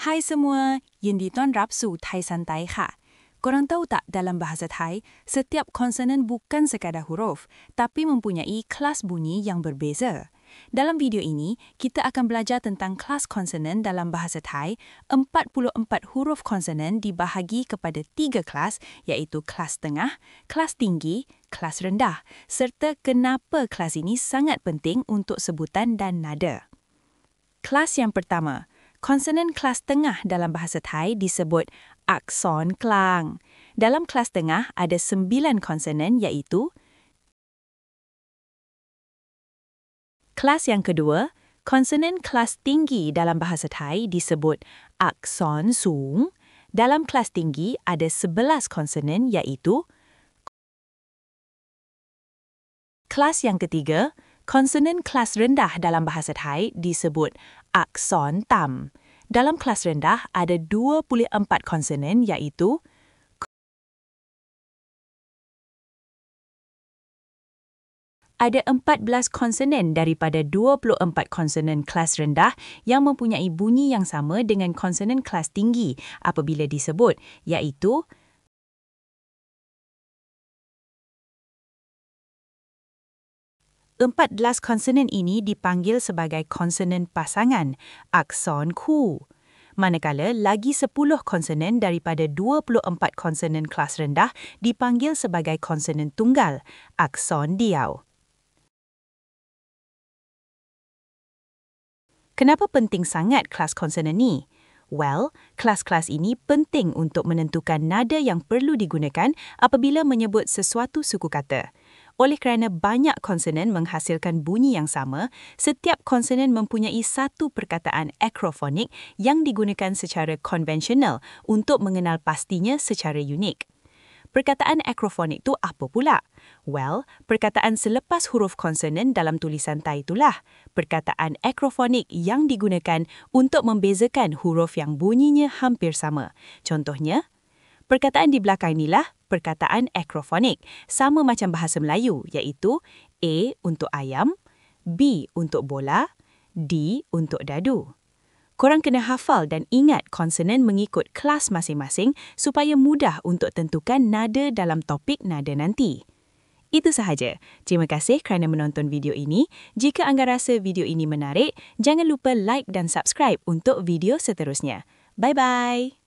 Hai semua, ยินดีต้อนรับสู่ไทยซันไตค่ะ Korang tahu tak dalam bahasa Thai, setiap konsonan bukan sekadar huruf, tapi mempunyai kelas bunyi yang berbeza. Dalam video ini, kita akan belajar tentang kelas konsonan dalam bahasa Thai. 44 huruf konsonan dibahagi kepada 3 kelas, iaitu kelas tengah, kelas tinggi, kelas rendah, serta kenapa kelas ini sangat penting untuk sebutan dan nada. Kelas yang pertama, konsonan kelas tengah dalam bahasa Thai disebut akson kelang. Dalam kelas tengah ada 9 konsonan iaitu kelas yang kedua, konsonan kelas tinggi dalam bahasa Thai disebut akson sung. Dalam kelas tinggi ada 11 konsonan iaitu kelas yang ketiga, konsonan kelas rendah dalam bahasa Thai disebut akson tam. Dalam kelas rendah ada 24 konsonan iaitu ada 14 konsonan daripada 24 konsonan kelas rendah yang mempunyai bunyi yang sama dengan konsonan kelas tinggi apabila disebut, iaitu 14 konsonan ini dipanggil sebagai konsonan pasangan, akson ku. Manakala lagi 10 konsonan daripada 24 konsonan kelas rendah dipanggil sebagai konsonan tunggal, akson diau. Kenapa penting sangat kelas konsonan ni? Well, kelas-kelas ini penting untuk menentukan nada yang perlu digunakan apabila menyebut sesuatu suku kata. Oleh kerana banyak konsonan menghasilkan bunyi yang sama, setiap konsonan mempunyai satu perkataan akrofonik yang digunakan secara konvensional untuk mengenal pastinya secara unik. Perkataan akrofonik tu apa pula? Well, perkataan selepas huruf konsonan dalam tulisan Thai itulah perkataan akrofonik yang digunakan untuk membezakan huruf yang bunyinya hampir sama. Contohnya, perkataan di belakang inilah perkataan akrofonik, sama macam bahasa Melayu, iaitu A untuk ayam, B untuk bola, D untuk dadu. Korang kena hafal dan ingat konsonan mengikut kelas masing-masing supaya mudah untuk tentukan nada dalam topik nada nanti. Itu sahaja. Terima kasih kerana menonton video ini. Jika anda rasa video ini menarik, jangan lupa like dan subscribe untuk video seterusnya. Bye-bye!